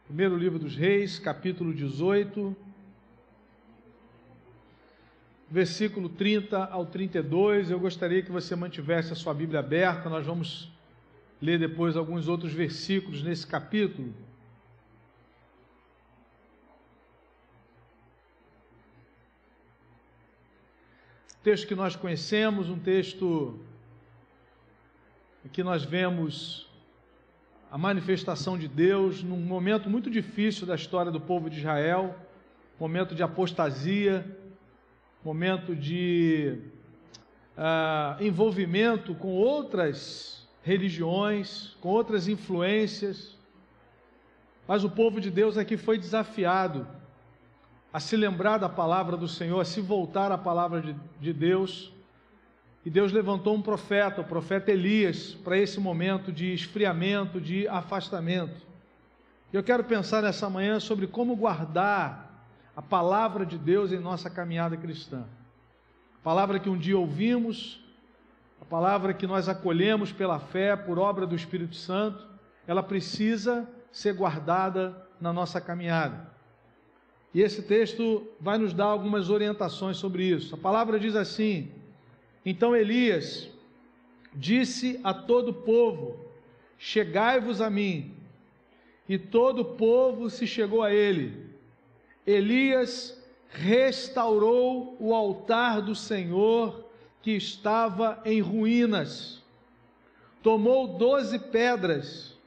Primeiro livro dos Reis, capítulo 18, versículo 30 ao 32. Eu gostaria que você mantivesse a sua Bíblia aberta. Nós vamos ler depois alguns outros versículos nesse capítulo. Texto que nós conhecemos, um texto em que nós vemos a manifestação de Deus num momento muito difícil da história do povo de Israel, momento de apostasia, momento de envolvimento com outras religiões, com outras influências, mas o povo de Deus aqui foi desafiado a se lembrar da palavra do Senhor, a se voltar à palavra de Deus, e Deus levantou um profeta, o profeta Elias, para esse momento de esfriamento, de afastamento. Eu quero pensar nessa manhã sobre como guardar a palavra de Deus em nossa caminhada cristã. A palavra que um dia ouvimos, a palavra que nós acolhemos pela fé, por obra do Espírito Santo, ela precisa ser guardada na nossa caminhada. E esse texto vai nos dar algumas orientações sobre isso. A palavra diz assim: então Elias disse a todo o povo: chegai-vos a mim. E todo o povo se chegou a ele. Elias restaurou o altar do Senhor que estava em ruínas. Tomou 12 pedras,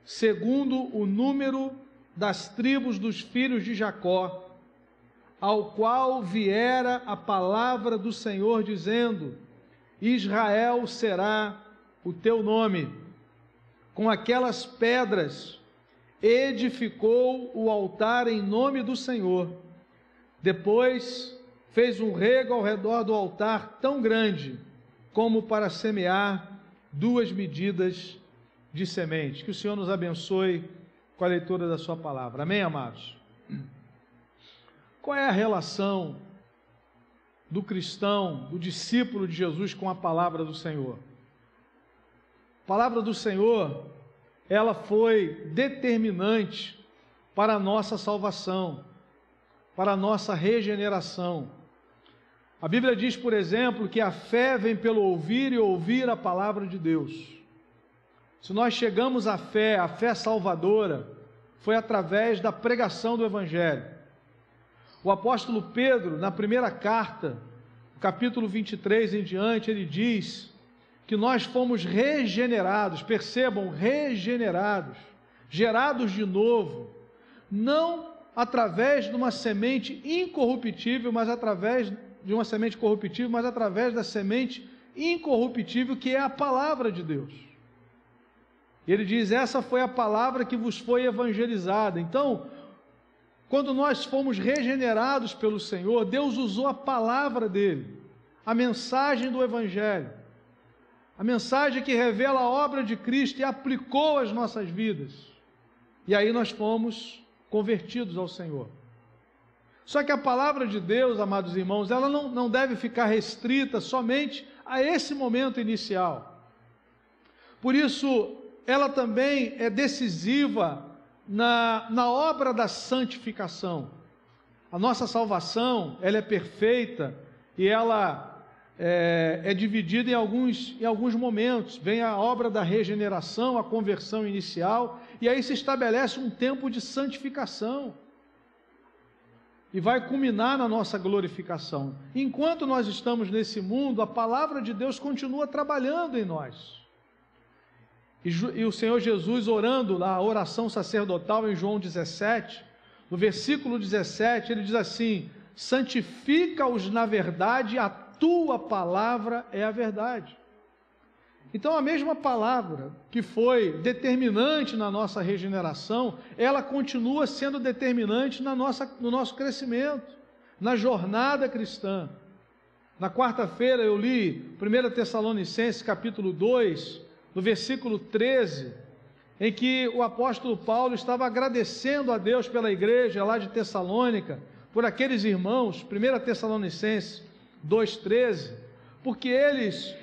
segundo o número das tribos dos filhos de Jacó, ao qual viera a palavra do Senhor, dizendo: Israel será o teu nome. Com aquelas pedras edificou o altar em nome do Senhor. Depois fez um rego ao redor do altar tão grande como para semear 2 medidas de semente. Que o Senhor nos abençoe com a leitura da sua palavra. Amém, amados? Qual é a relação do cristão, do discípulo de Jesus com a palavra do Senhor? A palavra do Senhor, ela foi determinante para a nossa salvação, para a nossa regeneração. A Bíblia diz, por exemplo, que a fé vem pelo ouvir e ouvir a palavra de Deus. Se nós chegamos à fé, a fé salvadora, foi através da pregação do Evangelho. O apóstolo Pedro, na primeira carta, capítulo 23 em diante, ele diz que nós fomos regenerados, percebam, regenerados, gerados de novo, não através de uma semente incorruptível, mas através de uma semente corruptível, mas através da semente incorruptível, que é a palavra de Deus. Ele diz: essa foi a palavra que vos foi evangelizada. Então, quando nós fomos regenerados pelo Senhor, Deus usou a palavra dele, a mensagem do Evangelho, a mensagem que revela a obra de Cristo e aplicou às nossas vidas. E aí nós fomos convertidos ao Senhor. Só que a palavra de Deus, amados irmãos, ela não deve ficar restrita somente a esse momento inicial. Por isso, ela também é decisiva na obra da santificação. A nossa salvação, ela é perfeita e ela é dividida em alguns momentos. Vem a obra da regeneração, a conversão inicial, e aí se estabelece um tempo de santificação e vai culminar na nossa glorificação. Enquanto nós estamos nesse mundo, a palavra de Deus continua trabalhando em nós. E o Senhor Jesus, orando na oração sacerdotal em João 17, no versículo 17, ele diz assim: santifica-os na verdade, a tua palavra é a verdade. Então a mesma palavra que foi determinante na nossa regeneração, ela continua sendo determinante no nosso crescimento, na jornada cristã. Na quarta-feira eu li 1 Tessalonicenses capítulo 2, no versículo 13, em que o apóstolo Paulo estava agradecendo a Deus pela igreja lá de Tessalônica, por aqueles irmãos, 1 Tessalonicenses 2,13, porque eles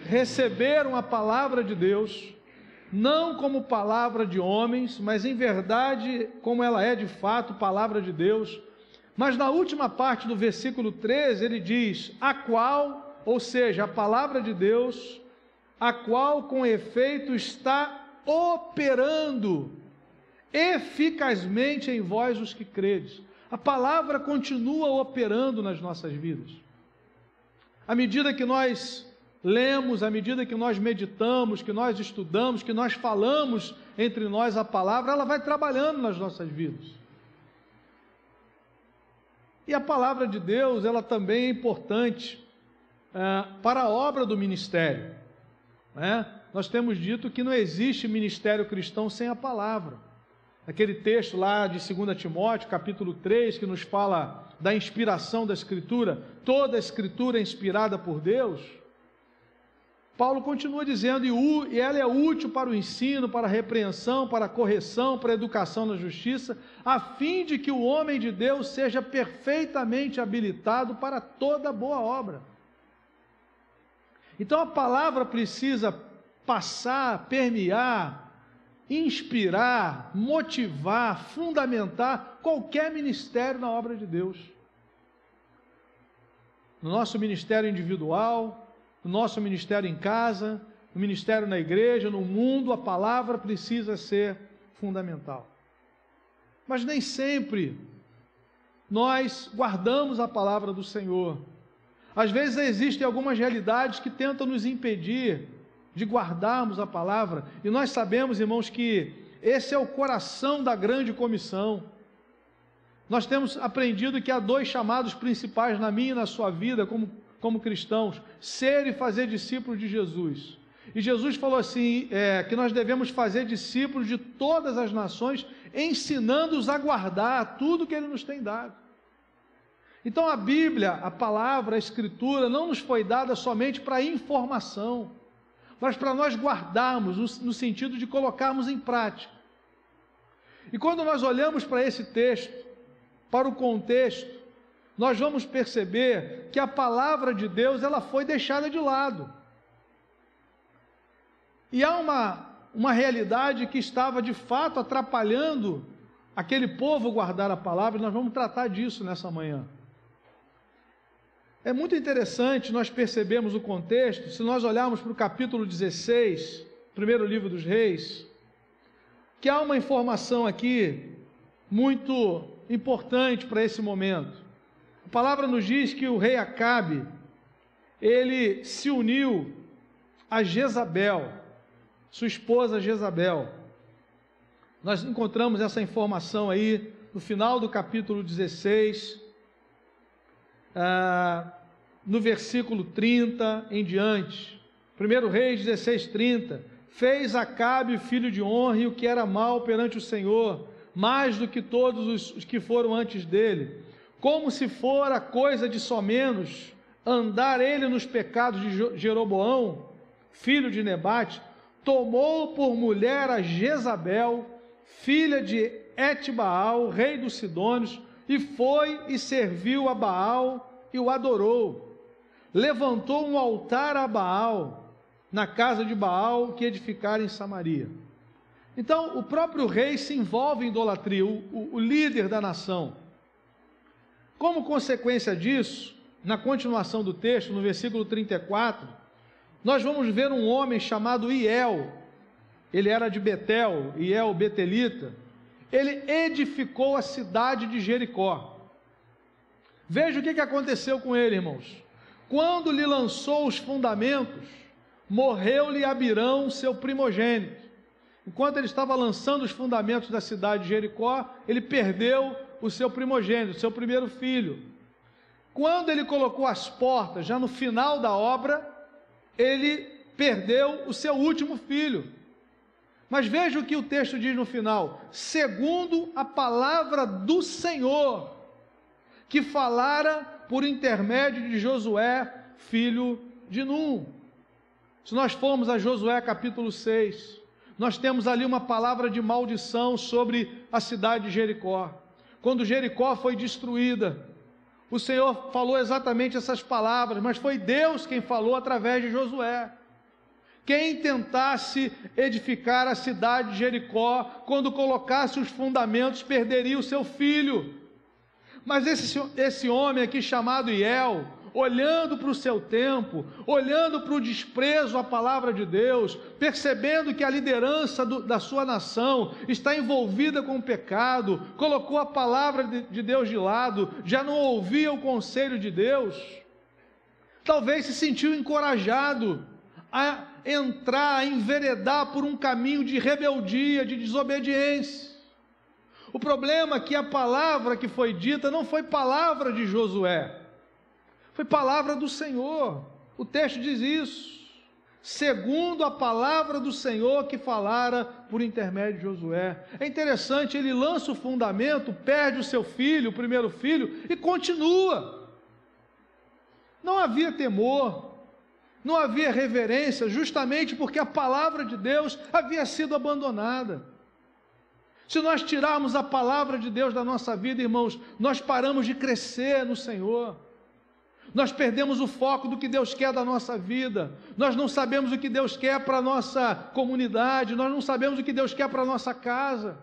receberam a palavra de Deus, não como palavra de homens, mas em verdade como ela é de fato, palavra de Deus. Mas na última parte do versículo 13 ele diz, a qual, ou seja, a palavra de Deus, a qual com efeito está operando eficazmente em vós os que credes. A palavra continua operando nas nossas vidas. À medida que nós lemos, à medida que nós meditamos, que nós estudamos, que nós falamos entre nós a palavra, ela vai trabalhando nas nossas vidas. E a palavra de Deus, ela também é importante para a obra do ministério. Nós temos dito que não existe ministério cristão sem a palavra. Aquele texto lá de 2 Timóteo, capítulo 3, que nos fala da inspiração da Escritura, toda a Escritura é inspirada por Deus. Paulo continua dizendo, e ela é útil para o ensino, para a repreensão, para a correção, para a educação na justiça, a fim de que o homem de Deus seja perfeitamente habilitado para toda boa obra. Então a palavra precisa passar, permear, inspirar, motivar, fundamentar qualquer ministério na obra de Deus. No nosso ministério individual, no nosso ministério em casa, no ministério na igreja, no mundo, a palavra precisa ser fundamental. Mas nem sempre nós guardamos a palavra do Senhor. Às vezes existem algumas realidades que tentam nos impedir de guardarmos a palavra, e nós sabemos, irmãos, que esse é o coração da grande comissão. Nós temos aprendido que há dois chamados principais na minha e na sua vida como cristãos, ser e fazer discípulos de Jesus. E Jesus falou assim, que nós devemos fazer discípulos de todas as nações, ensinando-os a guardar tudo que Ele nos tem dado. Então a Bíblia, a palavra, a Escritura, não nos foi dada somente para informação, mas para nós guardarmos, no sentido de colocarmos em prática. E quando nós olhamos para esse texto, para o contexto, nós vamos perceber que a palavra de Deus, ela foi deixada de lado. E há uma realidade que estava de fato atrapalhando aquele povo guardar a palavra, e nós vamos tratar disso nessa manhã. É muito interessante nós percebermos o contexto, se nós olharmos para o capítulo 16, primeiro livro dos Reis, que há uma informação aqui muito importante para esse momento. A palavra nos diz que o rei Acabe, ele se uniu a Jezabel, sua esposa Jezabel. Nós encontramos essa informação aí no final do capítulo 16, no versículo 30 em diante. 1 Reis 16:30, fez Acabe, filho de Onri, o que era mal perante o Senhor, mais do que todos os que foram antes dele, como se fora coisa de somenos andar ele nos pecados de Jeroboão, filho de Nebate, tomou por mulher a Jezabel, filha de Etbaal, rei dos Sidônios, e foi e serviu a Baal e o adorou. Levantou um altar a Baal, na casa de Baal, que edificara em Samaria. Então, o próprio rei se envolve em idolatria, o líder da nação. Como consequência disso, na continuação do texto, no versículo 34, nós vamos ver um homem chamado Iel. Ele era de Betel, Iel betelita. Ele edificou a cidade de Jericó. Veja o que aconteceu com ele, irmãos. Quando lhe lançou os fundamentos, morreu-lhe Abirão, seu primogênito. Enquanto ele estava lançando os fundamentos da cidade de Jericó, ele perdeu o seu primogênito, o seu primeiro filho. Quando ele colocou as portas, já no final da obra, ele perdeu o seu último filho. Mas veja o que o texto diz no final: segundo a palavra do Senhor, que falara por intermédio de Josué, filho de Num. Se nós formos a Josué capítulo 6, nós temos ali uma palavra de maldição sobre a cidade de Jericó. Quando Jericó foi destruída, o Senhor falou exatamente essas palavras, mas foi Deus quem falou através de Josué. Quem tentasse edificar a cidade de Jericó, quando colocasse os fundamentos, perderia o seu filho. Mas esse homem aqui chamado Hiel, olhando para o seu tempo, olhando para o desprezo à palavra de Deus, percebendo que a liderança da sua nação está envolvida com o pecado, colocou a palavra de Deus de lado, já não ouvia o conselho de Deus, talvez se sentiu encorajado a entrar, a enveredar por um caminho de rebeldia, de desobediência. O problema é que a palavra que foi dita não foi palavra de Josué, foi palavra do Senhor. O texto diz isso, segundo a palavra do Senhor que falara por intermédio de Josué. É interessante, ele lança o fundamento, perde o seu filho, o primeiro filho, e continua. Não havia temor, não havia reverência, justamente porque a palavra de Deus havia sido abandonada. Se nós tirarmos a palavra de Deus da nossa vida, irmãos, nós paramos de crescer no Senhor. Nós perdemos o foco do que Deus quer da nossa vida. Nós não sabemos o que Deus quer para a nossa comunidade, nós não sabemos o que Deus quer para a nossa casa.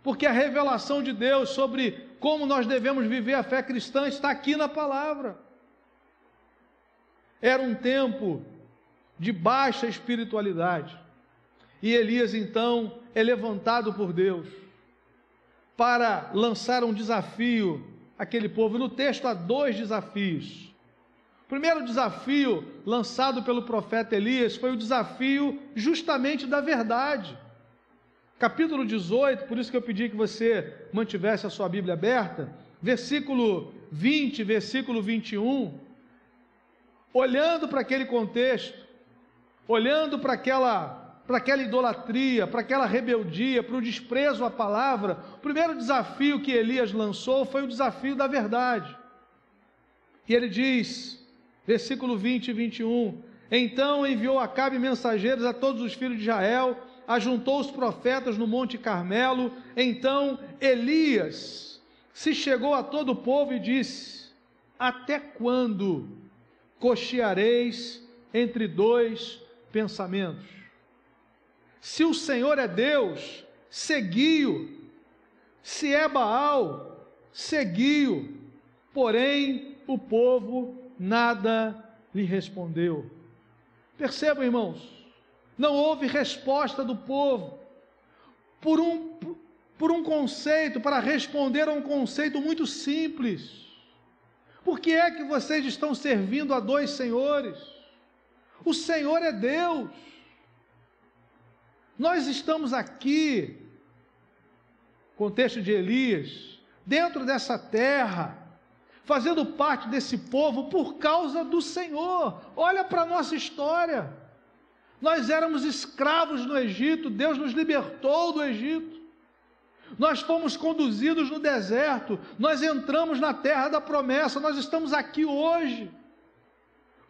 Porque a revelação de Deus sobre como nós devemos viver a fé cristã está aqui na palavra. Era um tempo de baixa espiritualidade. E Elias então é levantado por Deus para lançar um desafio àquele povo. No texto há 2 desafios. O primeiro desafio lançado pelo profeta Elias foi o desafio justamente da verdade. Capítulo 18, por isso que eu pedi que você mantivesse a sua Bíblia aberta, versículo 20, versículo 21, olhando para aquele contexto, olhando para aquela idolatria, para aquela rebeldia, para o desprezo à palavra, o primeiro desafio que Elias lançou foi o desafio da verdade. E ele diz, versículo 20 e 21, então enviou Acabe mensageiros a todos os filhos de Israel, ajuntou os profetas no Monte Carmelo. Então Elias se chegou a todo o povo e disse, até quando cocheareis entre 2 pensamentos? Se o Senhor é Deus, segui-o. Se é Baal, segui-o. Porém, o povo nada lhe respondeu. Percebam, irmãos, não houve resposta do povo por um conceito, para responder a um conceito muito simples. Por que é que vocês estão servindo a 2 senhores? O Senhor é Deus. Nós estamos aqui, contexto de Elias, dentro dessa terra, fazendo parte desse povo por causa do Senhor. Olha para a nossa história. Nós éramos escravos no Egito, Deus nos libertou do Egito. Nós fomos conduzidos no deserto, nós entramos na terra da promessa, nós estamos aqui hoje,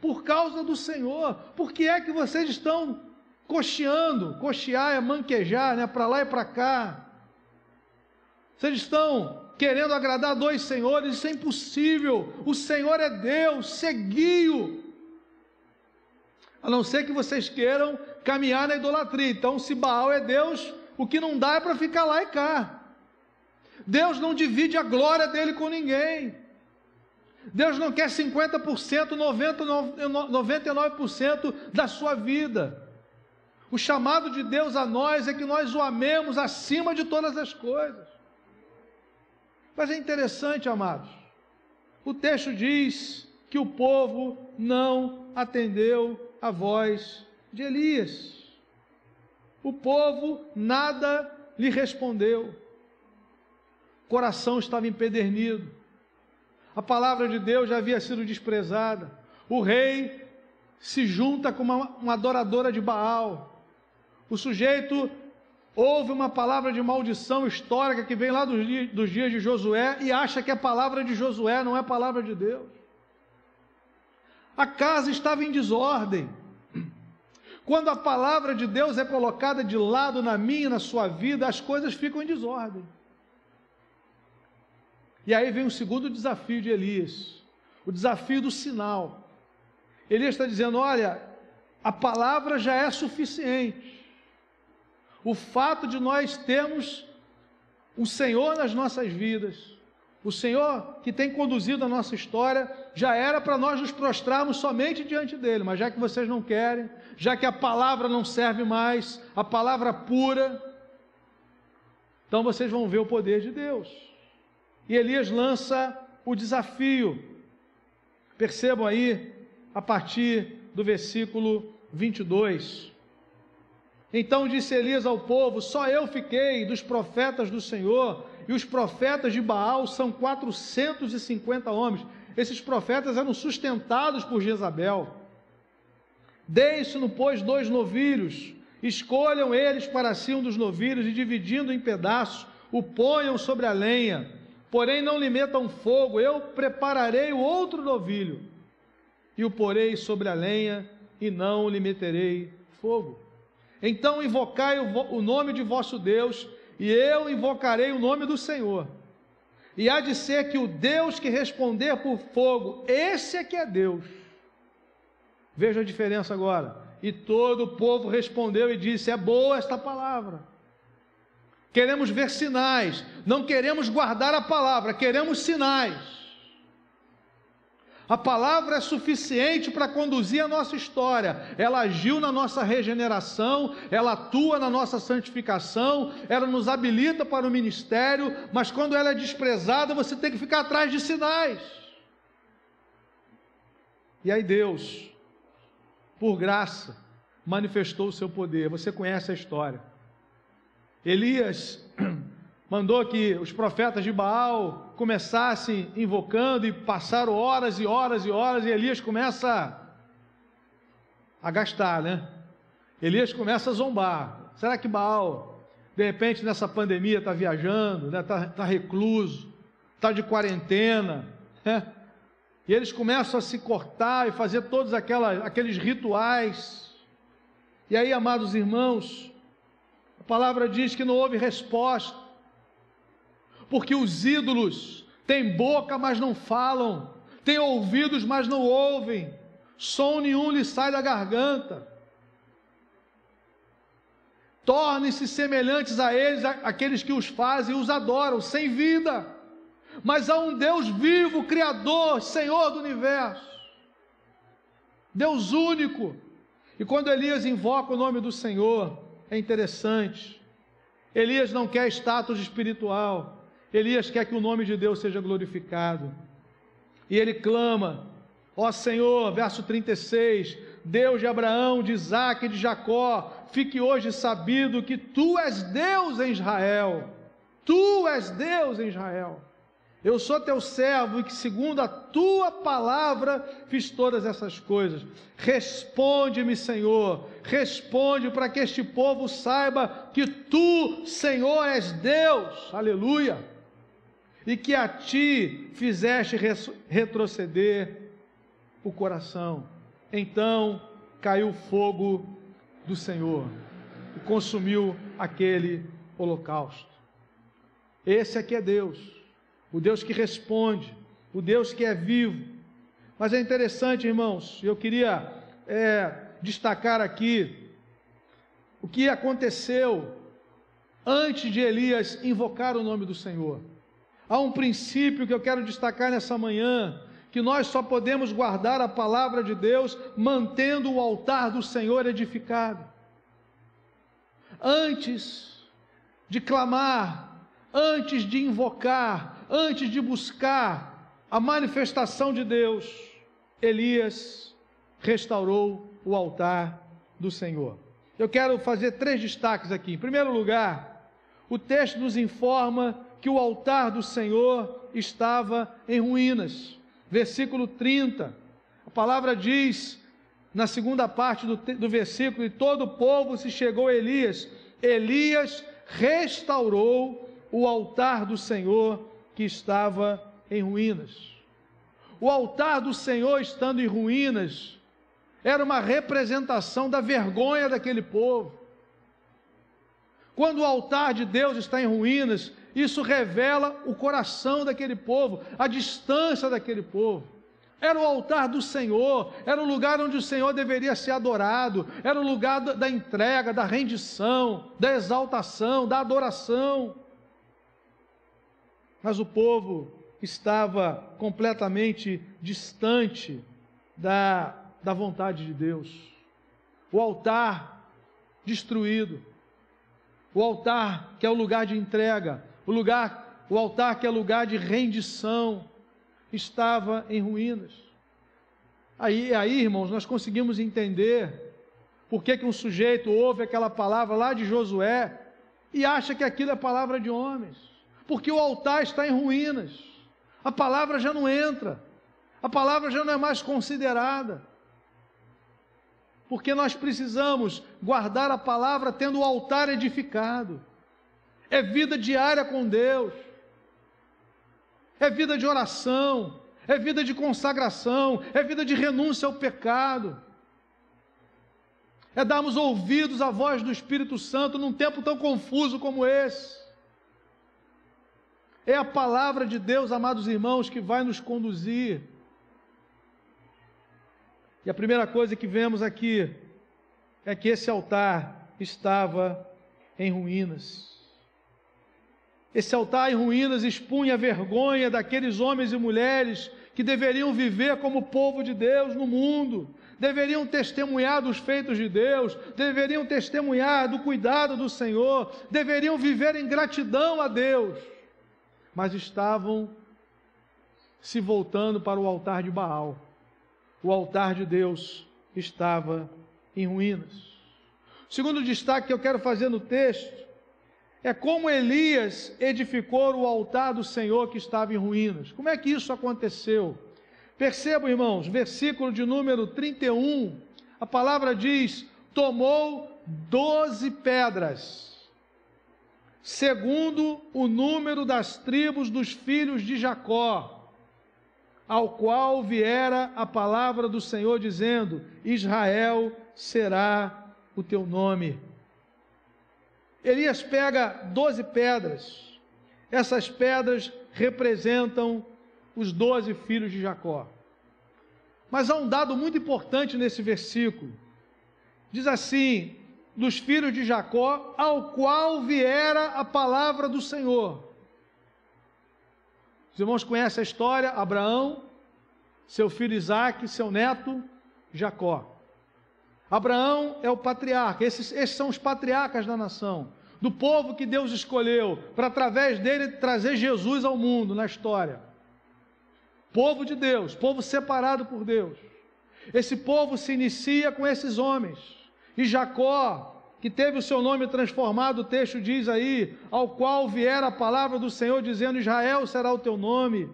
por causa do Senhor. Por que é que vocês estão cocheando? Cochear é manquejar, né? Para lá e para cá. Vocês estão querendo agradar a 2 senhores, isso é impossível. O Senhor é Deus, segui-o. A não ser que vocês queiram caminhar na idolatria. Então, se Baal é Deus, o que não dá é para ficar lá e cá. Deus não divide a glória dele com ninguém. Deus não quer 50%, 99% da sua vida. O chamado de Deus a nós é que nós o amemos acima de todas as coisas. Mas é interessante, amados, o texto diz que o povo não atendeu a voz de Elias. O povo nada lhe respondeu. O coração estava empedernido. A palavra de Deus já havia sido desprezada. O rei se junta com uma adoradora de Baal. O sujeito ouve uma palavra de maldição histórica que vem lá dos dias de Josué e acha que é palavra de Josué, não é palavra de Deus. A casa estava em desordem. Quando a palavra de Deus é colocada de lado na minha e na sua vida, as coisas ficam em desordem. E aí vem o segundo desafio de Elias, o desafio do sinal. Elias está dizendo, olha, A palavra já é suficiente. O fato de nós termos o Senhor nas nossas vidas, o Senhor que tem conduzido a nossa história, já era para nós nos prostrarmos somente diante dele, mas já que vocês não querem, já que a palavra não serve mais, a palavra pura, então vocês vão ver o poder de Deus. E Elias lança o desafio. Percebam aí, a partir do versículo 22. Então disse Elias ao povo: só eu fiquei dos profetas do Senhor, e os profetas de Baal são 450 homens. Esses profetas eram sustentados por Jezabel. Deem-se, pois, 2 novilhos, escolham eles para si um dos novilhos, e dividindo em pedaços, o ponham sobre a lenha, porém não lhe metam fogo. Eu prepararei o outro novilho, e o porei sobre a lenha, e não lhe meterei fogo. Então invocai o nome de vosso Deus, e eu invocarei o nome do Senhor. E há de ser que o Deus que responder por fogo, esse é que é Deus. Veja a diferença agora. E todo o povo respondeu e disse: é boa esta palavra. Queremos ver sinais, não queremos guardar a palavra, queremos sinais. A palavra é suficiente para conduzir a nossa história. Ela agiu na nossa regeneração, ela atua na nossa santificação, ela nos habilita para o ministério, mas quando ela é desprezada, você tem que ficar atrás de sinais. E aí Deus, por graça, manifestou o seu poder. Você conhece a história. Elias mandou que os profetas de Baal começassem invocando, e passaram horas e horas e horas, e Elias começa a gastar, né? Elias começa a zombar. Será que Baal, de repente nessa pandemia, está viajando, né? Tá recluso, está de quarentena, né? E eles começam a se cortar e fazer todos aqueles rituais. E aí, amados irmãos, a palavra diz que não houve resposta, porque os ídolos têm boca, mas não falam, têm ouvidos, mas não ouvem, som nenhum lhe sai da garganta. Tornem-se semelhantes a eles, aqueles que os fazem e os adoram, sem vida. Mas há um Deus vivo, Criador, Senhor do universo, Deus único. E quando Elias invoca o nome do Senhor, é interessante, Elias não quer status espiritual, Elias quer que o nome de Deus seja glorificado, e ele clama: ó Senhor, verso 36, Deus de Abraão, de Isaque e de Jacó, fique hoje sabido que Tu és Deus em Israel, Tu és Deus em Israel, eu sou Teu servo, e que segundo a Tua palavra fiz todas essas coisas. Responde-me, Senhor, responde, para que este povo saiba que Tu, Senhor, és Deus, aleluia, e que a Ti fizeste retroceder o coração. Então caiu o fogo do Senhor e consumiu aquele holocausto. Esse aqui é Deus, o Deus que responde, o Deus que é vivo. Mas é interessante, irmãos, eu queria destacar aqui o que aconteceu antes de Elias invocar o nome do Senhor. Há um princípio que eu quero destacar nessa manhã, que nós só podemos guardar a palavra de Deus mantendo o altar do Senhor edificado. Antes de clamar, antes de invocar, antes de buscar a manifestação de Deus, Elias restaurou o altar do Senhor. Eu quero fazer 3 destaques aqui. Em primeiro lugar, o texto nos informa que o altar do Senhor estava em ruínas. Versículo 30, a palavra diz, na segunda parte do versículo: e todo o povo se chegou a Elias. Elias restaurou o altar do Senhor que estava em ruínas. O altar do Senhor estando em ruínas, era uma representação da vergonha daquele povo. Quando o altar de Deus está em ruínas, isso revela o coração daquele povo, a distância daquele povo. Era o altar do Senhor, era o lugar onde o Senhor deveria ser adorado, era o lugar da entrega, da rendição, da exaltação, da adoração. Mas o povo estava completamente distante da vontade de Deus. O altar destruído, o altar que é o lugar de entrega, o altar que é lugar de rendição, estava em ruínas. Aí, irmãos, nós conseguimos entender por que um sujeito ouve aquela palavra lá de Josué e acha que aquilo é palavra de homens, porque o altar está em ruínas, a palavra já não entra, a palavra já não é mais considerada, porque nós precisamos guardar a palavra tendo o altar edificado. É vida diária com Deus, é vida de oração, é vida de consagração, é vida de renúncia ao pecado, é darmos ouvidos à voz do Espírito Santo num tempo tão confuso como esse. É a palavra de Deus, amados irmãos, que vai nos conduzir. E a primeira coisa que vemos aqui é que esse altar estava em ruínas. Esse altar em ruínas expunha a vergonha daqueles homens e mulheres que deveriam viver como povo de Deus no mundo, deveriam testemunhar dos feitos de Deus, deveriam testemunhar do cuidado do Senhor, deveriam viver em gratidão a Deus, mas estavam se voltando para o altar de Baal. O altar de Deus estava em ruínas. O segundo destaque que eu quero fazer no texto é como Elias edificou o altar do Senhor que estava em ruínas. Como é que isso aconteceu? Percebam, irmãos, versículo de número 31, a palavra diz: tomou 12 pedras, segundo o número das tribos dos filhos de Jacó, ao qual viera a palavra do Senhor, dizendo: Israel será o teu nome. Elias pega 12 pedras, essas pedras representam os 12 filhos de Jacó. Mas há um dado muito importante nesse versículo, diz assim: dos filhos de Jacó, ao qual viera a palavra do Senhor. Os irmãos conhecem a história: Abraão, seu filho Isaque, seu neto Jacó. Abraão é o patriarca, esses são os patriarcas da nação, do povo que Deus escolheu, para através dele trazer Jesus ao mundo, na história. Povo de Deus, povo separado por Deus. Esse povo se inicia com esses homens, e Jacó, que teve o seu nome transformado, o texto diz aí, ao qual viera a palavra do Senhor, dizendo: Israel será o teu nome.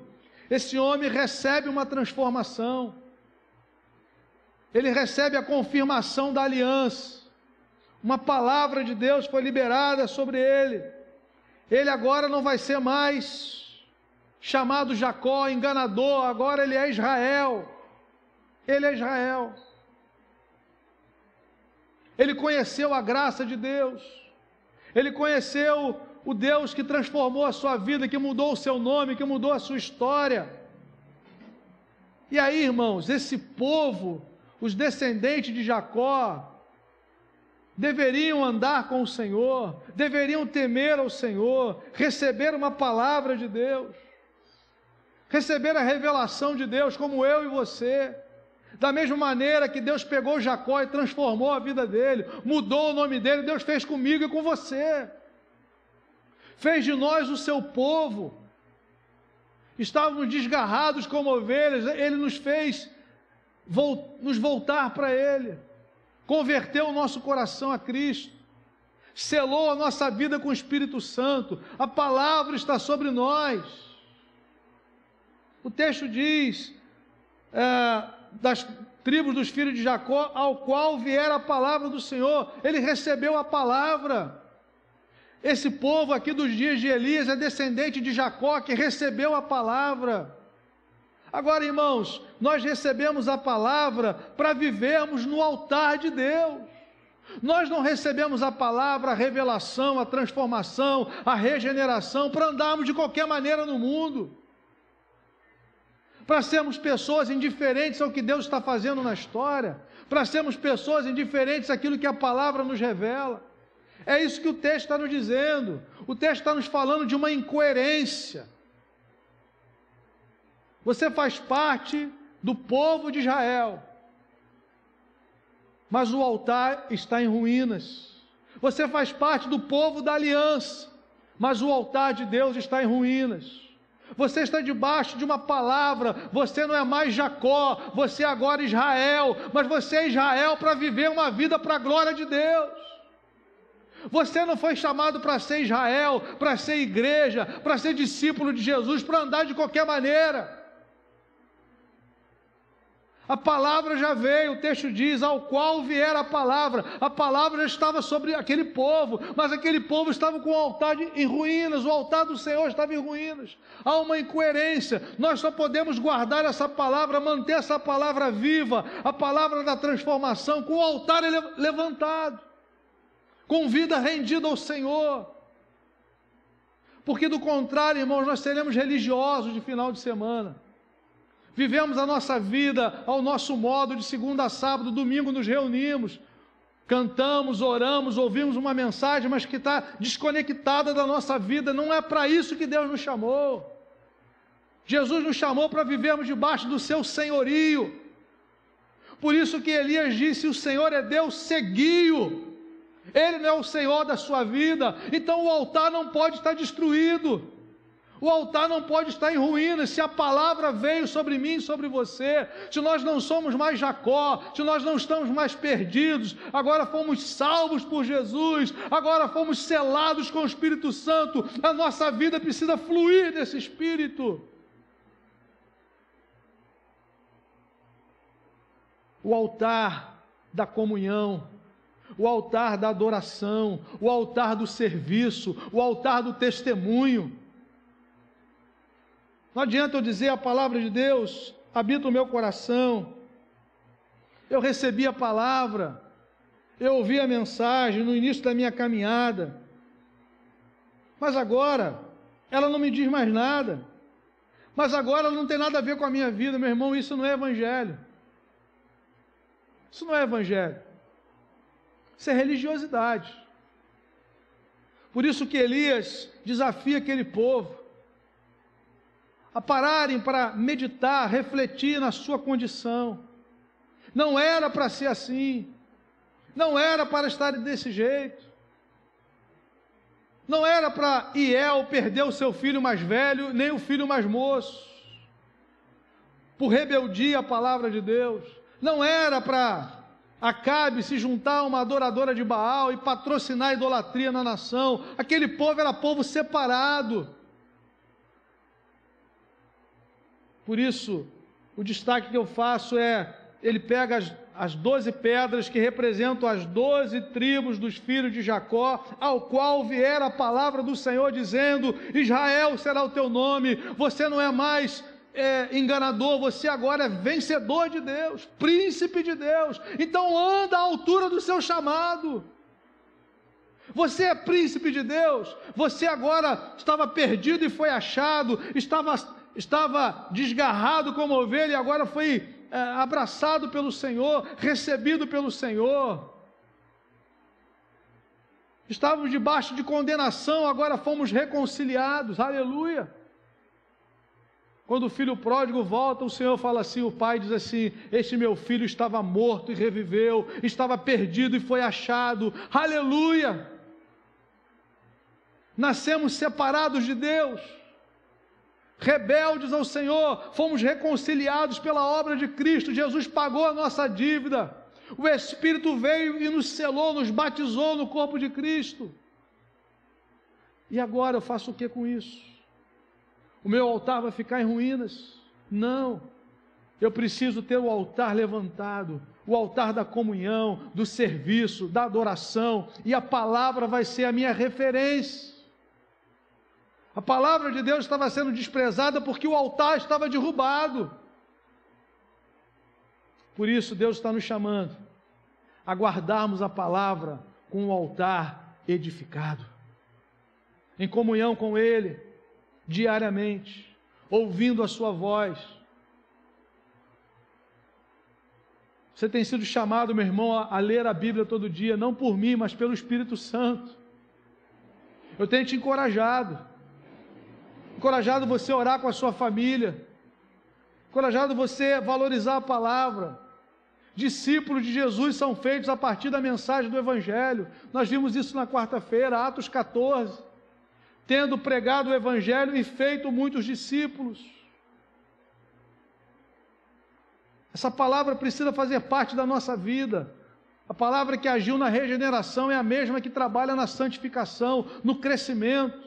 Esse homem recebe uma transformação, ele recebe a confirmação da aliança, uma palavra de Deus foi liberada sobre ele. Ele agora não vai ser mais chamado Jacó, enganador, agora ele é Israel. Ele é Israel. Ele conheceu a graça de Deus, ele conheceu o Deus que transformou a sua vida, que mudou o seu nome, que mudou a sua história. E aí, irmãos, esse povo, os descendentes de Jacó, deveriam andar com o Senhor, deveriam temer ao Senhor, receber uma palavra de Deus, receber a revelação de Deus, como eu e você. Da mesma maneira que Deus pegou Jacó e transformou a vida dele, mudou o nome dele, Deus fez comigo e com você, fez de nós o seu povo. Estávamos desgarrados como ovelhas, ele nos fez nos voltar para ele, converteu o nosso coração a Cristo, selou a nossa vida com o Espírito Santo, a palavra está sobre nós. O texto diz, das tribos dos filhos de Jacó, ao qual viera a palavra do Senhor, ele recebeu a palavra. Esse povo aqui dos dias de Elias é descendente de Jacó, que recebeu a palavra. Agora, irmãos, nós recebemos a palavra para vivermos no altar de Deus. Nós não recebemos a palavra, a revelação, a transformação, a regeneração para andarmos de qualquer maneira no mundo, para sermos pessoas indiferentes ao que Deus está fazendo na história, para sermos pessoas indiferentes àquilo que a palavra nos revela. É isso que o texto está nos dizendo. O texto está nos falando de uma incoerência. Você faz parte do povo de Israel, mas o altar está em ruínas. Você faz parte do povo da aliança, mas o altar de Deus está em ruínas. Você está debaixo de uma palavra, você não é mais Jacó, você é agora Israel, mas você é Israel para viver uma vida para a glória de Deus. Você não foi chamado para ser Israel, para ser igreja, para ser discípulo de Jesus, para andar de qualquer maneira. A palavra já veio, o texto diz, ao qual vier a palavra já estava sobre aquele povo, mas aquele povo estava com o altar em ruínas, o altar do Senhor estava em ruínas. Há uma incoerência, nós só podemos guardar essa palavra, manter essa palavra viva, a palavra da transformação, com o altar levantado, com vida rendida ao Senhor, porque do contrário, irmãos, nós seremos religiosos de final de semana. Vivemos a nossa vida ao nosso modo, de segunda a sábado, domingo nos reunimos, cantamos, oramos, ouvimos uma mensagem, mas que está desconectada da nossa vida. Não é para isso que Deus nos chamou. Jesus nos chamou para vivermos debaixo do seu senhorio. Por isso que Elias disse, o Senhor é Deus seguio, Ele não é o Senhor da sua vida, então o altar não pode estar destruído. O altar não pode estar em ruínas. Se a palavra veio sobre mim e sobre você, se nós não somos mais Jacó, se nós não estamos mais perdidos, agora fomos salvos por Jesus, agora fomos selados com o Espírito Santo, a nossa vida precisa fluir desse Espírito. O altar da comunhão, o altar da adoração, o altar do serviço, o altar do testemunho. Não adianta eu dizer a palavra de Deus habita o meu coração, eu recebi a palavra, eu ouvi a mensagem no início da minha caminhada, mas agora ela não me diz mais nada, mas agora ela não tem nada a ver com a minha vida. Meu irmão, isso não é evangelho, isso não é evangelho, isso é religiosidade. Por isso que Elias desafia aquele povo a pararem para meditar, refletir na sua condição. Não era para ser assim, não era para estar desse jeito, não era para Iel perder o seu filho mais velho, nem o filho mais moço, por rebeldia à palavra de Deus. Não era para Acabe se juntar a uma adoradora de Baal e patrocinar a idolatria na nação. Aquele povo era povo separado. Por isso, o destaque que eu faço é, ele pega as 12 pedras que representam as 12 tribos dos filhos de Jacó, ao qual vier a palavra do Senhor dizendo, Israel será o teu nome, você não é mais enganador, você agora é vencedor de Deus, príncipe de Deus, então anda à altura do seu chamado. Você é príncipe de Deus, você agora estava perdido e foi achado, estava desgarrado como ovelha e agora foi abraçado pelo Senhor, recebido pelo Senhor. Estávamos debaixo de condenação, agora fomos reconciliados, aleluia. Quando o filho pródigo volta, o Senhor fala assim, o pai diz assim, este meu filho estava morto e reviveu, estava perdido e foi achado, aleluia. Nascemos separados de Deus, rebeldes ao Senhor, fomos reconciliados pela obra de Cristo, Jesus pagou a nossa dívida, o Espírito veio e nos selou, nos batizou no corpo de Cristo. E agora eu faço o que com isso? O meu altar vai ficar em ruínas? Não, eu preciso ter o altar levantado, o altar da comunhão, do serviço, da adoração, e a palavra vai ser a minha referência. A palavra de Deus estava sendo desprezada porque o altar estava derrubado. Por isso Deus está nos chamando a guardarmos a palavra com o altar edificado, em comunhão com Ele, diariamente, ouvindo a sua voz, Você tem sido chamado, meu irmão, a ler a Bíblia todo dia, não por mim, mas pelo Espírito Santo. Eu tenho te encorajado você a orar com a sua família, encorajado você a valorizar a palavra. Discípulos de Jesus são feitos a partir da mensagem do Evangelho. Nós vimos isso na quarta-feira, Atos 14. Tendo pregado o Evangelho e feito muitos discípulos. Essa palavra precisa fazer parte da nossa vida. A palavra que agiu na regeneração é a mesma que trabalha na santificação, no crescimento.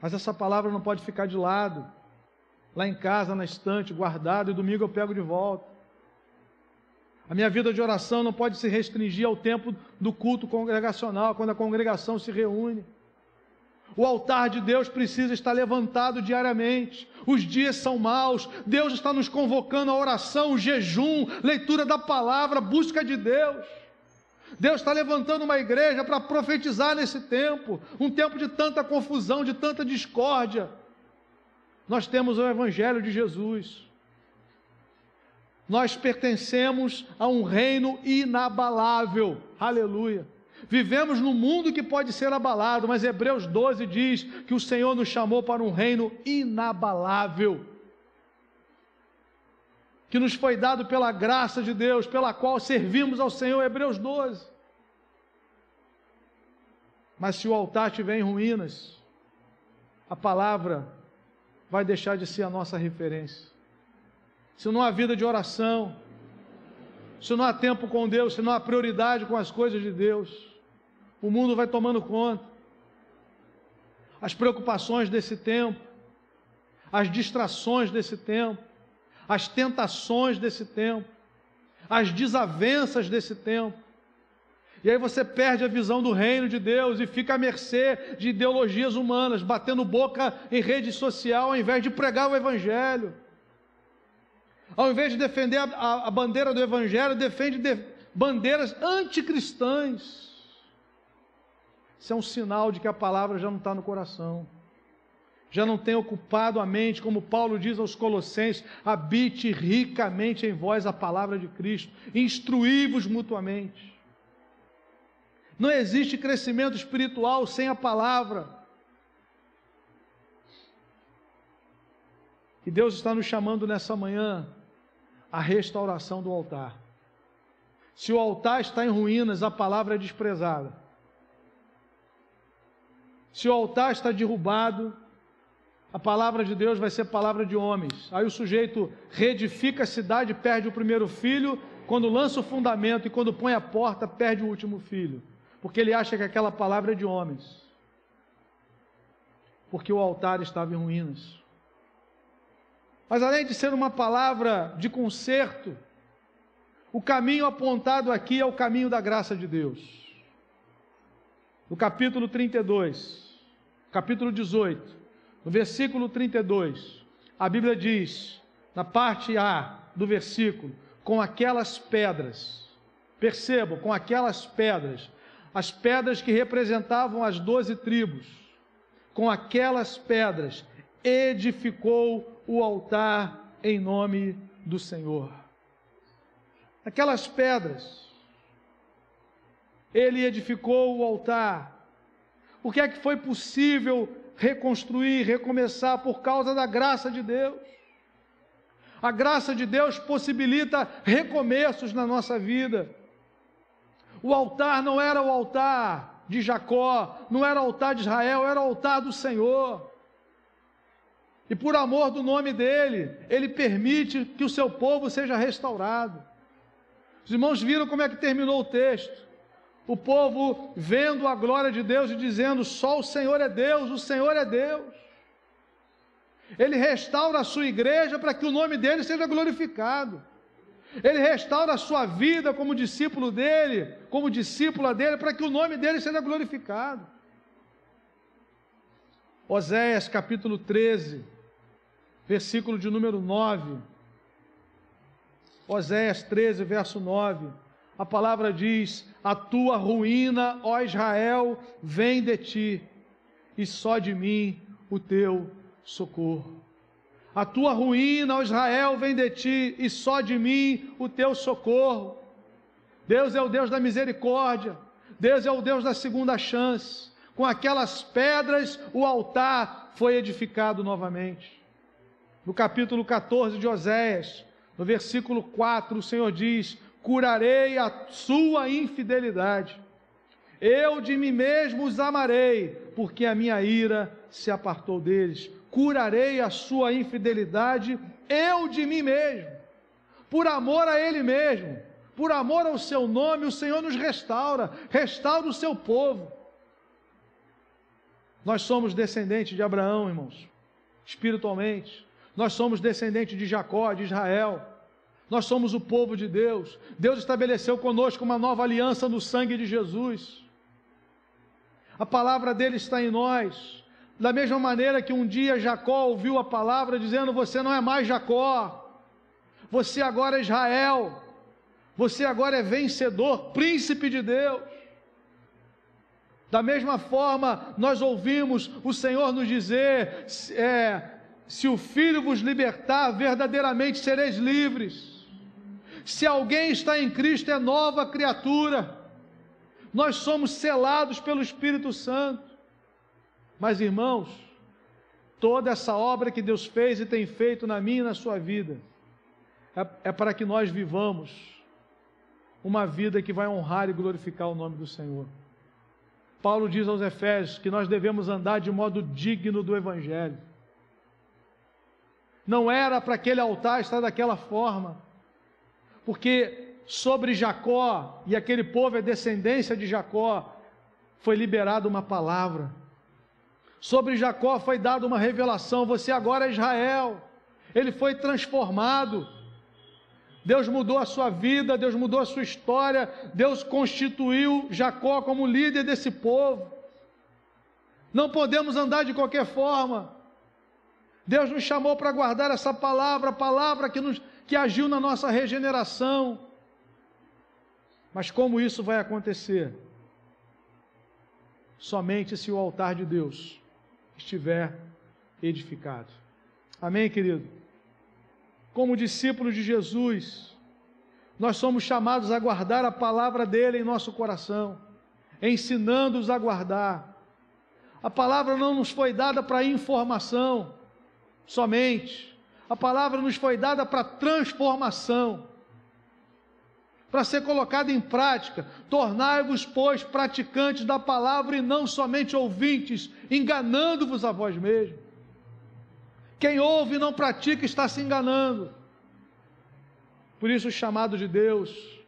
Mas essa palavra não pode ficar de lado, lá em casa, na estante, guardado, e domingo eu pego de volta. A minha vida de oração não pode se restringir ao tempo do culto congregacional, quando a congregação se reúne. O altar de Deus precisa estar levantado diariamente. Os dias são maus. Deus está nos convocando à oração, jejum, leitura da palavra, busca de Deus. Deus está levantando uma igreja para profetizar nesse tempo, um tempo de tanta confusão, de tanta discórdia. Nós temos o Evangelho de Jesus. Nós pertencemos a um reino inabalável. Aleluia. Vivemos num mundo que pode ser abalado, mas Hebreus 12 diz que o Senhor nos chamou para um reino inabalável, que nos foi dado pela graça de Deus, pela qual servimos ao Senhor. Hebreus 12. Mas se o altar estiver em ruínas, a palavra vai deixar de ser a nossa referência. Se não há vida de oração, se não há tempo com Deus, se não há prioridade com as coisas de Deus, o mundo vai tomando conta. As preocupações desse tempo, as distrações desse tempo, as tentações desse tempo, as desavenças desse tempo. E aí você perde a visão do reino de Deus e fica à mercê de ideologias humanas, batendo boca em rede social ao invés de pregar o Evangelho. Ao invés de defender a bandeira do Evangelho, defende bandeiras anticristãs. Isso é um sinal de que a palavra já não está no coração, já não tem ocupado a mente, como Paulo diz aos Colossenses: habite ricamente em vós a palavra de Cristo, instruí-vos mutuamente. Não existe crescimento espiritual sem a palavra. E Deus está nos chamando nessa manhã à restauração do altar. Se o altar está em ruínas, a palavra é desprezada. Se o altar está derrubado, a palavra de Deus vai ser palavra de homens. Aí o sujeito reedifica a cidade, perde o primeiro filho, quando lança o fundamento e quando põe a porta, perde o último filho, porque ele acha que aquela palavra é de homens, porque o altar estava em ruínas. Mas além de ser uma palavra de conserto, o caminho apontado aqui é o caminho da graça de Deus. No capítulo 32, capítulo 18, no versículo 32, a Bíblia diz, na parte A do versículo: com aquelas pedras, percebam, com aquelas pedras, as pedras que representavam as 12 tribos, com aquelas pedras edificou o altar em nome do Senhor. Aquelas pedras, ele edificou o altar. O que é que foi possível reconstruir, recomeçar? Por causa da graça de Deus. A graça de Deus possibilita recomeços na nossa vida. O altar não era o altar de Jacó, não era o altar de Israel, era o altar do Senhor. E por amor do nome dele, ele permite que o seu povo seja restaurado. Os irmãos viram como é que terminou o texto. O povo vendo a glória de Deus e dizendo: só o Senhor é Deus, o Senhor é Deus. Ele restaura a sua igreja para que o nome dele seja glorificado. Ele restaura a sua vida como discípulo dele, como discípula dele, para que o nome dele seja glorificado. Oséias capítulo 13, versículo de número 9. Oséias 13, verso 9. A palavra diz: a tua ruína, ó Israel, vem de ti, e só de mim o teu socorro. A tua ruína, ó Israel, vem de ti, e só de mim o teu socorro. Deus é o Deus da misericórdia, Deus é o Deus da segunda chance. Com aquelas pedras, o altar foi edificado novamente. No capítulo 14 de Oséias, no versículo 4, o Senhor diz: curarei a sua infidelidade. Eu de mim mesmo os amarei, porque a minha ira se apartou deles. Curarei a sua infidelidade, eu de mim mesmo. Por amor a Ele mesmo, por amor ao seu nome, o Senhor nos restaura o seu povo. Nós somos descendentes de Abraão, irmãos, espiritualmente. Nós somos descendentes de Jacó, de Israel. Nós somos o povo de Deus. Deus estabeleceu conosco uma nova aliança no sangue de Jesus. A palavra dele está em nós. Da mesma maneira que um dia Jacó ouviu a palavra dizendo: você não é mais Jacó, você agora é Israel, você agora é vencedor, príncipe de Deus. Da mesma forma, nós ouvimos o Senhor nos dizer: se o Filho vos libertar, verdadeiramente sereis livres. Se alguém está em Cristo, é nova criatura. Nós somos selados pelo Espírito Santo. Mas, irmãos, toda essa obra que Deus fez e tem feito na minha e na sua vida, é para que nós vivamos uma vida que vai honrar e glorificar o nome do Senhor. Paulo diz aos Efésios que nós devemos andar de modo digno do Evangelho. Não era para aquele altar estar daquela forma, porque sobre Jacó, e aquele povo é descendência de Jacó, foi liberada uma palavra. Sobre Jacó foi dada uma revelação: você agora é Israel. Ele foi transformado. Deus mudou a sua vida, Deus mudou a sua história, Deus constituiu Jacó como líder desse povo. Não podemos andar de qualquer forma. Deus nos chamou para guardar essa palavra, a palavra que agiu na nossa regeneração. Mas como isso vai acontecer? Somente se o altar de Deus estiver edificado. Amém, querido? Como discípulos de Jesus, nós somos chamados a guardar a palavra dele em nosso coração, ensinando-os a guardar. A palavra não nos foi dada para informação somente, a palavra nos foi dada para transformação, para ser colocada em prática. Tornai-vos, pois, praticantes da palavra e não somente ouvintes, enganando-vos a vós mesmos. Quem ouve e não pratica está se enganando. Por isso o chamado de Deus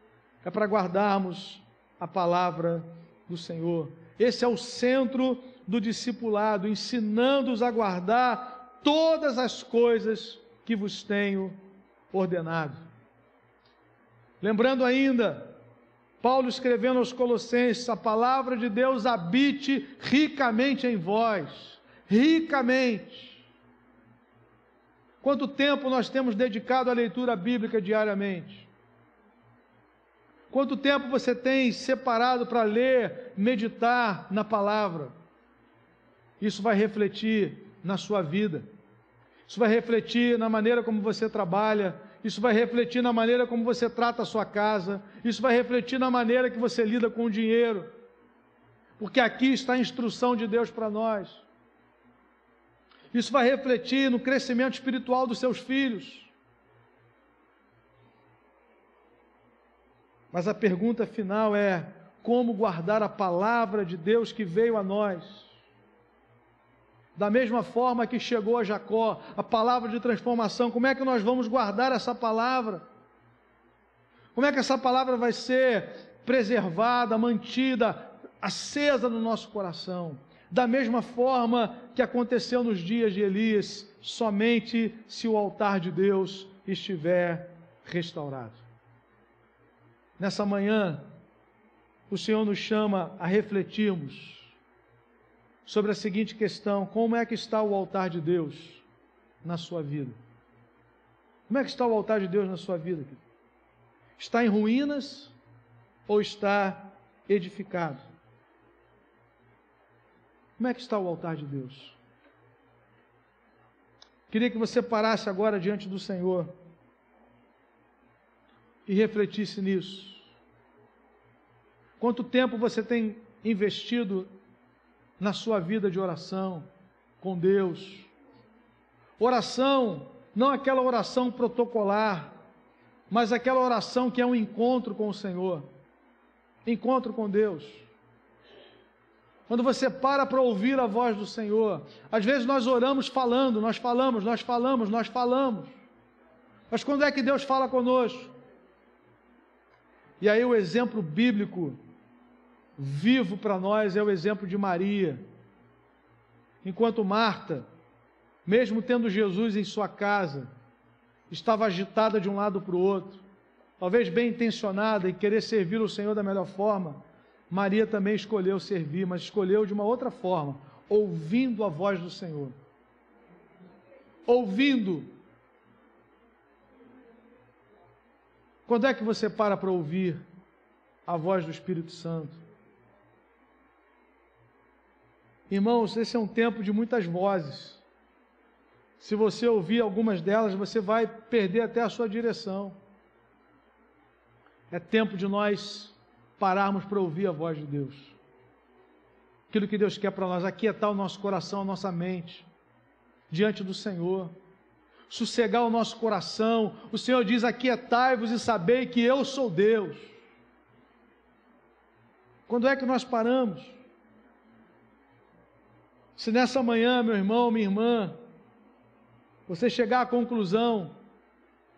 é para guardarmos a palavra do Senhor. Esse é o centro do discipulado, ensinando-os a guardar todas as coisas que vos tenho ordenado. Lembrando ainda, Paulo escrevendo aos Colossenses: a palavra de Deus habite ricamente em vós, ricamente. Quanto tempo nós temos dedicado à leitura bíblica diariamente? Quanto tempo você tem separado para ler, meditar na palavra? Isso vai refletir na sua vida. Isso vai refletir na maneira como você trabalha. Isso vai refletir na maneira como você trata a sua casa. Isso vai refletir na maneira que você lida com o dinheiro. Porque aqui está a instrução de Deus para nós. Isso vai refletir no crescimento espiritual dos seus filhos. Mas a pergunta final é: como guardar a palavra de Deus que veio a nós? Da mesma forma que chegou a Jacó, a palavra de transformação, como é que nós vamos guardar essa palavra? Como é que essa palavra vai ser preservada, mantida, acesa no nosso coração? Da mesma forma que aconteceu nos dias de Elias, somente se o altar de Deus estiver restaurado. Nessa manhã, o Senhor nos chama a refletirmos sobre a seguinte questão: como é que está o altar de Deus na sua vida? Como é que está o altar de Deus na sua vida? Está em ruínas ou está edificado? Como é que está o altar de Deus? Queria que você parasse agora diante do Senhor e refletisse nisso. Quanto tempo você tem investido na sua vida de oração com Deus? Oração, não aquela oração protocolar, mas aquela oração que é um encontro com o Senhor, encontro com Deus. Quando você para ouvir a voz do Senhor, às vezes nós oramos falando, nós falamos, mas quando é que Deus fala conosco? E aí o exemplo bíblico vivo para nós é o exemplo de Maria. Enquanto Marta, mesmo tendo Jesus em sua casa, estava agitada de um lado para o outro, talvez bem intencionada em querer servir o Senhor da melhor forma, Maria também escolheu servir, mas escolheu de uma outra forma, ouvindo a voz do Senhor. Ouvindo. Quando é que você para ouvir a voz do Espírito Santo? Irmãos, esse é um tempo de muitas vozes. Se você ouvir algumas delas, você vai perder até a sua direção. É tempo de nós pararmos para ouvir a voz de Deus. Aquilo que Deus quer para nós, aquietar o nosso coração, a nossa mente, diante do Senhor. Sossegar o nosso coração. O Senhor diz: aquietai-vos e sabei que eu sou Deus. Quando é que nós paramos? Se nessa manhã, meu irmão, minha irmã, você chegar à conclusão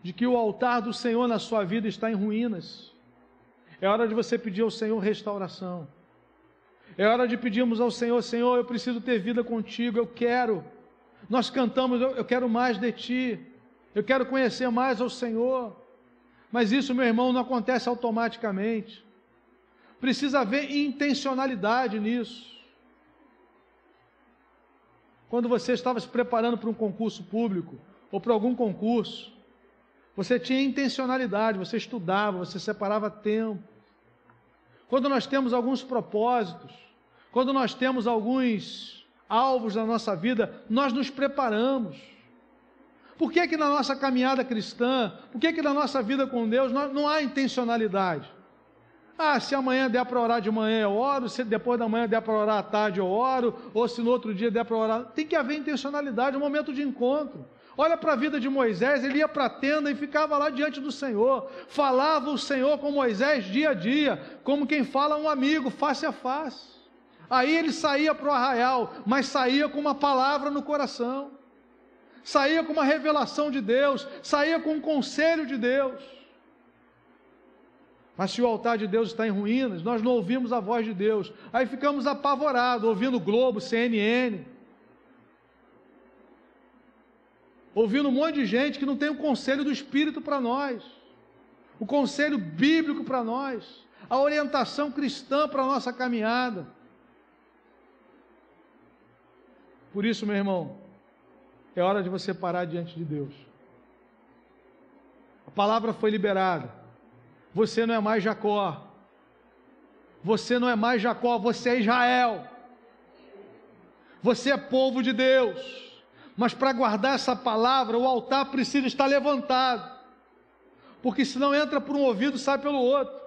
de que o altar do Senhor na sua vida está em ruínas, é hora de você pedir ao Senhor restauração. É hora de pedirmos ao Senhor: Senhor, eu preciso ter vida contigo, eu quero. Nós cantamos: eu quero mais de Ti, eu quero conhecer mais ao Senhor. Mas isso, meu irmão, não acontece automaticamente. Precisa haver intencionalidade nisso. Quando você estava se preparando para um concurso público, ou para algum concurso, você tinha intencionalidade, você estudava, você separava tempo. Quando nós temos alguns propósitos, quando nós temos alguns alvos na nossa vida, nós nos preparamos. Por que que na nossa caminhada cristã, por que que na nossa vida com Deus não há intencionalidade? Se amanhã der para orar de manhã eu oro, se depois da manhã der para orar à tarde eu oro, ou se no outro dia der para orar. Tem que haver intencionalidade, um momento de encontro. Olha para a vida de Moisés, ele ia para a tenda e ficava lá diante do Senhor, falava o Senhor com Moisés dia a dia, como quem fala a um amigo, face a face. Aí ele saía para o arraial, mas saía com uma palavra no coração, saía com uma revelação de Deus, saía com um conselho de Deus. Mas se o altar de Deus está em ruínas, nós não ouvimos a voz de Deus, aí ficamos apavorados, ouvindo Globo, CNN, ouvindo um monte de gente que não tem o conselho do Espírito para nós, o conselho bíblico para nós, a orientação cristã para a nossa caminhada. Por isso, meu irmão, é hora de você parar diante de Deus. A palavra foi liberada. Você não é mais Jacó. Você não é mais Jacó, você é Israel. Você é povo de Deus. Mas para guardar essa palavra, o altar precisa estar levantado. Porque senão entra por um ouvido e sai pelo outro.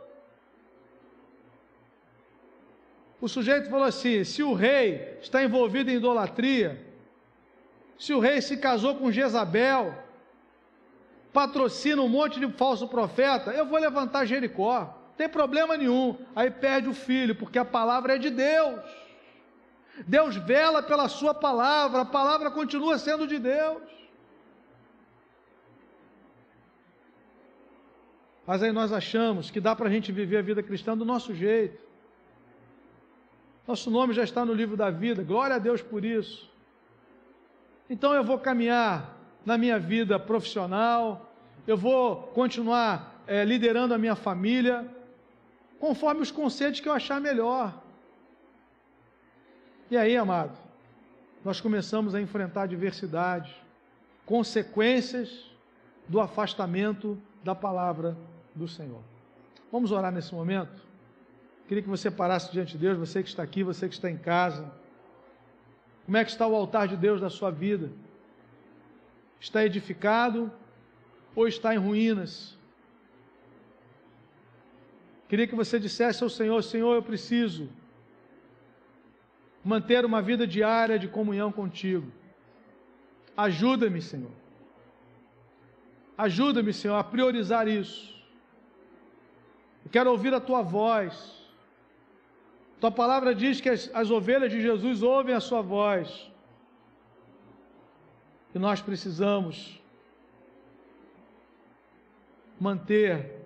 O sujeito falou assim: se o rei está envolvido em idolatria, se o rei se casou com Jezabel, patrocina um monte de falso profeta, eu vou levantar Jericó, não tem problema nenhum. Aí perde o filho, porque a palavra é de Deus. Deus vela pela sua palavra, a palavra continua sendo de Deus. Mas aí nós achamos que dá para a gente viver a vida cristã do nosso jeito. Nosso nome já está no livro da vida, glória a Deus por isso. Então eu vou caminhar na minha vida profissional, eu vou continuar liderando a minha família, conforme os conceitos que eu achar melhor. E aí, amado, nós começamos a enfrentar adversidades, consequências do afastamento da palavra do Senhor. Vamos orar nesse momento? Queria que você parasse diante de Deus, você que está aqui, você que está em casa. Como é que está o altar de Deus na sua vida? está edificado ou está em ruínas. Queria que você dissesse ao Senhor: Senhor, eu preciso manter uma vida diária de comunhão contigo. Ajuda-me, Senhor. Ajuda-me, Senhor, a priorizar isso. Eu quero ouvir a Tua voz. Tua palavra diz que as ovelhas de Jesus ouvem a Sua voz. E nós precisamos manter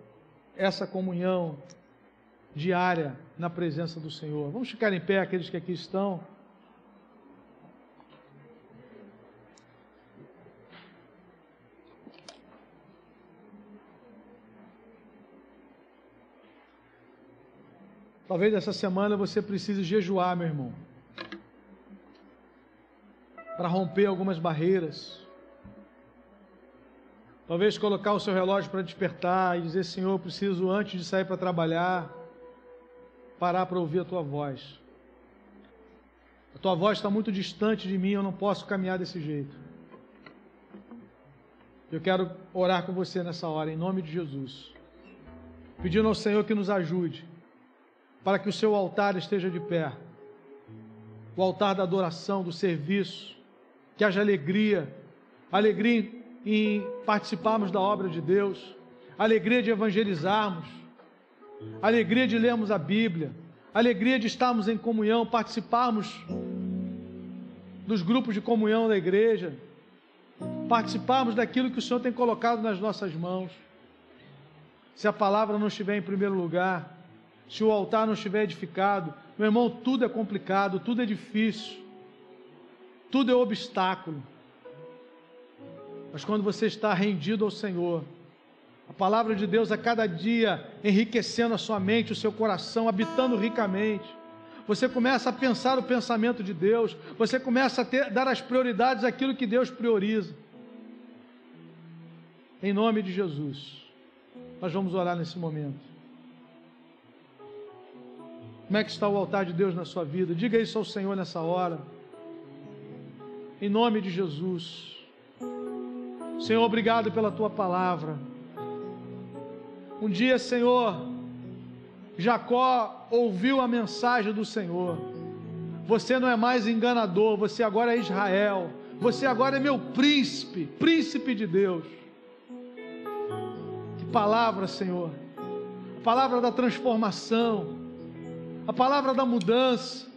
essa comunhão diária na presença do Senhor. Vamos ficar em pé, aqueles que aqui estão. Talvez essa semana você precise jejuar, meu irmão, para romper algumas barreiras. Talvez colocar o seu relógio para despertar e dizer: Senhor, eu preciso, antes de sair para trabalhar, parar para ouvir a Tua voz. A Tua voz está muito distante de mim, eu não posso caminhar desse jeito. Eu quero orar com você nessa hora, em nome de Jesus, pedindo ao Senhor que nos ajude, para que o seu altar esteja de pé, o altar da adoração, do serviço, que haja alegria em participarmos da obra de Deus, alegria de evangelizarmos, alegria de lermos a Bíblia, alegria de estarmos em comunhão, participarmos dos grupos de comunhão da igreja, participarmos daquilo que o Senhor tem colocado nas nossas mãos. Se a palavra não estiver em primeiro lugar, se o altar não estiver edificado, meu irmão, tudo é complicado, tudo é difícil, tudo é obstáculo. Mas quando você está rendido ao Senhor, a palavra de Deus a cada dia enriquecendo a sua mente, o seu coração, habitando ricamente, você começa a pensar o pensamento de Deus, você começa a dar as prioridades àquilo que Deus prioriza. Em nome de Jesus, nós vamos orar nesse momento. Como é que está o altar de Deus na sua vida? Diga isso ao Senhor nessa hora. Em nome de Jesus. Senhor, obrigado pela Tua palavra. Um dia, Senhor, Jacó ouviu a mensagem do Senhor: você não é mais enganador, você agora é Israel, você agora é meu príncipe, príncipe de Deus. Que palavra, Senhor, a palavra da transformação, a palavra da mudança.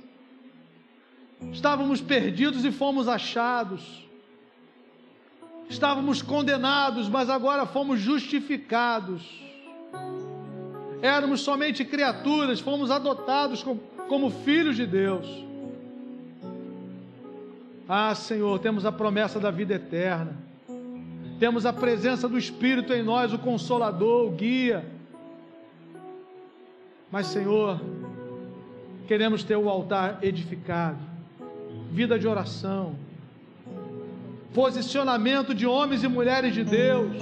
Estávamos perdidos e fomos achados, estávamos condenados, mas agora fomos justificados. Éramos somente criaturas, fomos adotados como filhos de Deus. Ah, Senhor, temos a promessa da vida eterna, temos a presença do Espírito em nós, o Consolador, o Guia. Mas, Senhor, queremos ter o altar edificado, vida de oração, posicionamento de homens e mulheres de Deus.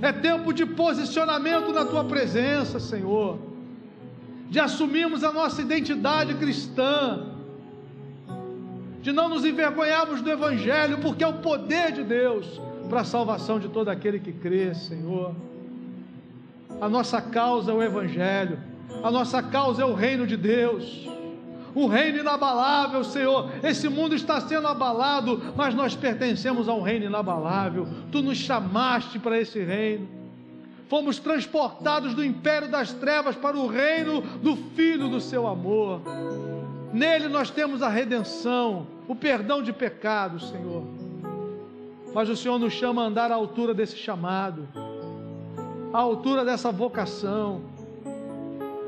É tempo de posicionamento na Tua presença, Senhor, de assumirmos a nossa identidade cristã, de não nos envergonharmos do Evangelho, porque é o poder de Deus para a salvação de todo aquele que crê, Senhor. A nossa causa é o Evangelho, a nossa causa é o reino de Deus, o reino inabalável, Senhor. Esse mundo está sendo abalado, mas nós pertencemos a um reino inabalável. Tu nos chamaste para esse reino, fomos transportados do império das trevas para o reino do Filho do seu amor. Nele nós temos a redenção, o perdão de pecados, Senhor. Mas o Senhor nos chama a andar à altura desse chamado, à altura dessa vocação,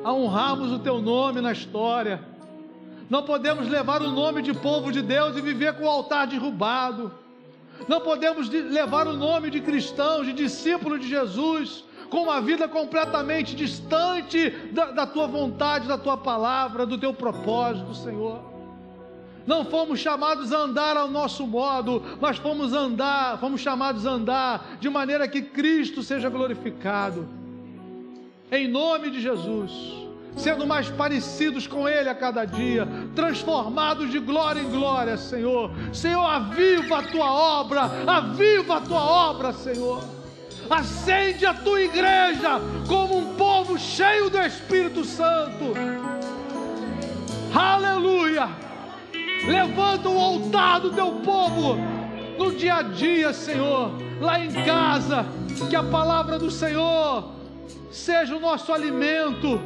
a honrarmos o Teu nome na história. Não podemos levar o nome de povo de Deus e viver com o altar derrubado. Não podemos levar o nome de cristãos, de discípulos de Jesus, com uma vida completamente distante da Tua vontade, da Tua palavra, do Teu propósito, Senhor. Não fomos chamados a andar ao nosso modo, mas fomos chamados a andar de maneira que Cristo seja glorificado. Em nome de Jesus, sendo mais parecidos com Ele a cada dia, transformados de glória em glória, Senhor. Senhor, aviva a Tua obra, Senhor. Acende a Tua igreja como um povo cheio do Espírito Santo. Aleluia! Levanta o altar do Teu povo no dia a dia, Senhor, lá em casa, que a palavra do Senhor seja o nosso alimento,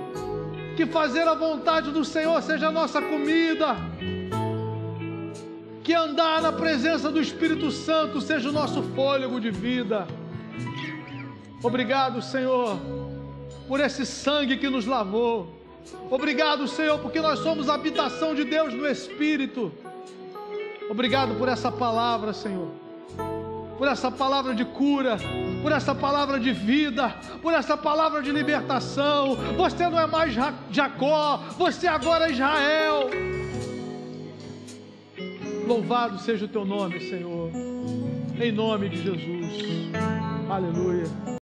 que fazer a vontade do Senhor seja a nossa comida, que andar na presença do Espírito Santo seja o nosso fôlego de vida. Obrigado, Senhor, por esse sangue que nos lavou. Obrigado, Senhor, porque nós somos a habitação de Deus no Espírito. Obrigado por essa palavra, Senhor, por essa palavra de cura, por essa palavra de vida, por essa palavra de libertação. Você não é mais Jacó, você agora é Israel. Louvado seja o Teu nome, Senhor, em nome de Jesus. Aleluia.